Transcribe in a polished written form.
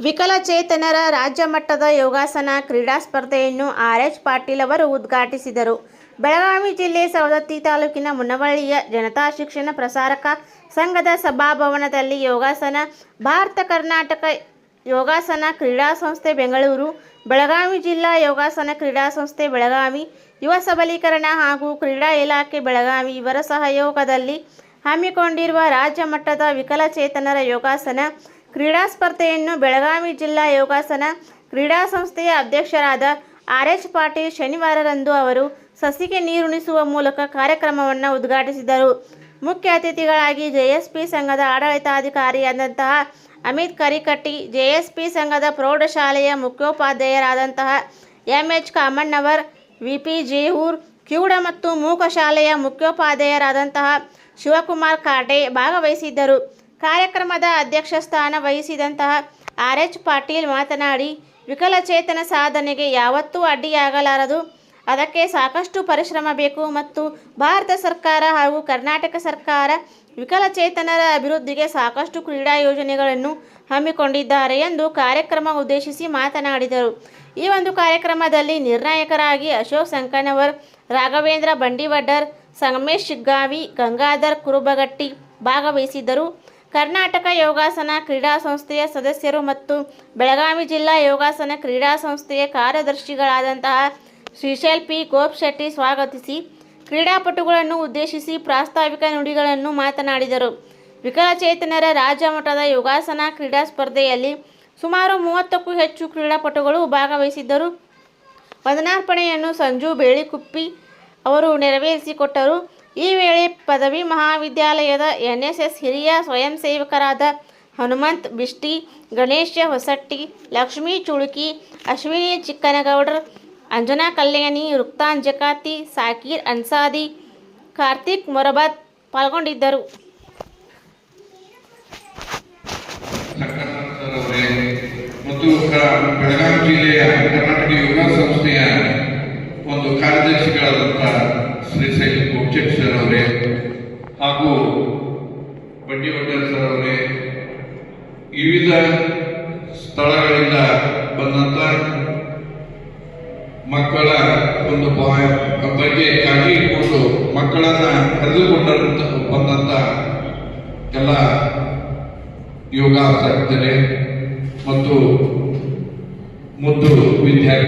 ವಿಕಲಚೇತನರ ರಾಜ್ಯ ಮಟ್ಟದ ಯೋಗಾಸನ ಕ್ರೀಡಾ ಸ್ಪರ್ಧೆಯನ್ನು ಆರ್.ಎಚ್. ಪಾಟೀಲ್ ಅವರು ಉದ್ಘಾಟಿಸಿದರು. ಬೆಳಗಾವಿ ಜಿಲ್ಲೆ ಸವದತ್ತಿ ತಾಲೂಕಿನ ಮುನವಳ್ಳಿಯ ಜನತಾ ಶಿಕ್ಷಣ ಪ್ರಸಾರಕ ಸಂಘದ ಸಭಾಭವನದಲ್ಲಿ ಯೋಗಾಸನ ಭಾರತ ಕರ್ನಾಟಕ ಯೋಗಾಸನ ಕ್ರೀಡಾ ಸಂಸ್ಥೆ ಬೆಂಗಳೂರು, ಬೆಳಗಾವಿ ಜಿಲ್ಲಾ ಯೋಗಾಸನ ಕ್ರೀಡಾ ಸಂಸ್ಥೆ ಬೆಳಗಾವಿ, ಯುವ ಸಬಲೀಕರಣ ಹಾಗೂ ಕ್ರೀಡಾ ಇಲಾಖೆ ಬೆಳಗಾವಿ ಇವರ ಸಹಯೋಗದಲ್ಲಿ ಹಮ್ಮಿಕೊಂಡಿರುವ ರಾಜ್ಯ ಮಟ್ಟದ ವಿಕಲಚೇತನರ ಯೋಗಾಸನ ಕ್ರೀಡಾ ಸ್ಪರ್ಧೆಯನ್ನು ಬೆಳಗಾವಿ ಜಿಲ್ಲಾ ಯೋಗಾಸನ ಕ್ರೀಡಾ ಸಂಸ್ಥೆಯ ಅಧ್ಯಕ್ಷರಾದ ಆರ್.ಎಚ್. ಪಾಟೀಲ್ ಶನಿವಾರರಂದು ಅವರು ಸಸಿಗೆ ನೀರುಣಿಸುವ ಮೂಲಕ ಕಾರ್ಯಕ್ರಮವನ್ನು ಉದ್ಘಾಟಿಸಿದರು. ಮುಖ್ಯ ಅತಿಥಿಗಳಾಗಿ ಜೆಎಸ್ಪಿ ಸಂಘದ ಆಡಳಿತಾಧಿಕಾರಿಯಾದಂತಹ ಅಮಿತ್ ಕರಿಕಟ್ಟಿ, ಜೆಎಸ್ಪಿ ಸಂಘದ ಪ್ರೌಢಶಾಲೆಯ ಮುಖ್ಯೋಪಾಧ್ಯಾಯರಾದಂತಹ ಎಂ.ಎಚ್. ಕಾಮಣ್ಣವರ್, ವಿ.ಪಿ. ಜೇಹೂರ್, ಕಿವುಡ ಮತ್ತು ಮೂಕ ಶಾಲೆಯ ಮುಖ್ಯೋಪಾಧ್ಯಾಯರಾದಂತಹ ಶಿವಕುಮಾರ್ ಕಾಟೆ ಭಾಗವಹಿಸಿದ್ದರು. ಕಾರ್ಯಕ್ರಮದ ಅಧ್ಯಕ್ಷ ಸ್ಥಾನ ವಹಿಸಿದಂತಹ ಆರ್.ಎಚ್. ಪಾಟೀಲ್ ಮಾತನಾಡಿ, ವಿಕಲಚೇತನ ಸಾಧನೆಗೆ ಯಾವತ್ತೂ ಅಡ್ಡಿಯಾಗಲಾರದು. ಅದಕ್ಕೆ ಸಾಕಷ್ಟು ಪರಿಶ್ರಮ ಬೇಕು ಮತ್ತು ಭಾರತ ಸರ್ಕಾರ ಹಾಗೂ ಕರ್ನಾಟಕ ಸರ್ಕಾರ ವಿಕಲಚೇತನರ ಅಭಿವೃದ್ಧಿಗೆ ಸಾಕಷ್ಟು ಕ್ರೀಡಾ ಯೋಜನೆಗಳನ್ನು ಹಮ್ಮಿಕೊಂಡಿದ್ದಾರೆ ಎಂದು ಕಾರ್ಯಕ್ರಮ ಉದ್ದೇಶಿಸಿ ಮಾತನಾಡಿದರು. ಈ ಒಂದು ಕಾರ್ಯಕ್ರಮದಲ್ಲಿ ನಿರ್ಣಾಯಕರಾಗಿ ಅಶೋಕ್ ಸಂಕನವರ್, ರಾಘವೇಂದ್ರ ಬಂಡಿವಡ್ಡರ್, ಸಂಗಮೇಶ್ ಶಿಗ್ಗಾವಿ, ಗಂಗಾಧರ್ ಕುರುಬಗಟ್ಟಿ ಭಾಗವಹಿಸಿದ್ದರು. ಕರ್ನಾಟಕ ಯೋಗಾಸನ ಕ್ರೀಡಾ ಸಂಸ್ಥೆಯ ಸದಸ್ಯರು ಮತ್ತು ಬೆಳಗಾವಿ ಜಿಲ್ಲಾ ಯೋಗಾಸನ ಕ್ರೀಡಾ ಸಂಸ್ಥೆಯ ಕಾರ್ಯದರ್ಶಿಗಳಾದಂತಹ ಶ್ರೀಶೈಲ್ ಪಿ. ಗೋಪಶೆಟ್ಟಿ ಸ್ವಾಗತಿಸಿ ಕ್ರೀಡಾಪಟುಗಳನ್ನು ಉದ್ದೇಶಿಸಿ ಪ್ರಾಸ್ತಾವಿಕ ನುಡಿಗಳನ್ನು ಮಾತನಾಡಿದರು. ವಿಕಲಚೇತನರ ರಾಜ್ಯ ಮಟ್ಟದ ಯೋಗಾಸನ ಕ್ರೀಡಾ ಸ್ಪರ್ಧೆಯಲ್ಲಿ ಸುಮಾರು 30ಕ್ಕೂ ಹೆಚ್ಚು ಕ್ರೀಡಾಪಟುಗಳು ಭಾಗವಹಿಸಿದ್ದರು. ಪದನಾರ್ಪಣೆಯನ್ನು ಸಂಜು ಬೇಳಿಕುಪ್ಪಿ ಅವರು ನೆರವೇರಿಸಿಕೊಟ್ಟರು. ಈ ವೇಳೆ ಪದವಿ ಮಹಾವಿದ್ಯಾಲಯದ ಎನ್ಎಸ್ಎಸ್ ಹಿರಿಯ ಸ್ವಯಂ ಸೇವಕರಾದ ಹನುಮಂತ್ ಬಿಷ್ಟಿ, ಗಣೇಶ ಹೊಸಟ್ಟಿ, ಲಕ್ಷ್ಮೀ ಚುಳುಕಿ, ಅಶ್ವಿನಿ ಚಿಕ್ಕನಗೌಡರ್, ಅಂಜನಾ ಕಲ್ಯಾಣಿ, ರುಕ್ತಾನ್ ಜಕಾತಿ, ಸಾಕೀರ್ ಅನ್ಸಾದಿ, ಕಾರ್ತಿಕ್ ಮೊರಬತ್ ಪಾಲ್ಗೊಂಡಿದ್ದರು. ಮತ್ತು ಬೆಳಗಾವಿ ಜಿಲ್ಲೆಯ ಕರ್ನಾಟಕ ಯೋಗ ಸಂಸ್ಥೆಯ ಒಂದು ಕಾರ್ಯದರ್ಶಿಗಳಾದಂತಹ ಶ್ರೀಶೈಲ್ ಗೋಪಶೆಟ್ಟಿ ಸರ್ ಅವರೇ ಹಾಗೂ ಬಂಡಿವಡ್ಡರ್ ಸರ್ ಅವರೇ, ವಿವಿಧ ಸ್ಥಳಗಳಿಂದ ಬಂದಂತ ಮಕ್ಕಳ ಒಂದು ಬಗ್ಗೆ ಕಾಳಜಿ ಇಟ್ಕೊಂಡು ಮಕ್ಕಳನ್ನ ಕರೆದುಕೊಂಡ ಬಂದಂತ ಎಲ್ಲ ಯೋಗಾಸಕ್ತರೇ ಮತ್ತು ಮುದ್ದು ವಿದ್ಯಾರ್ಥಿ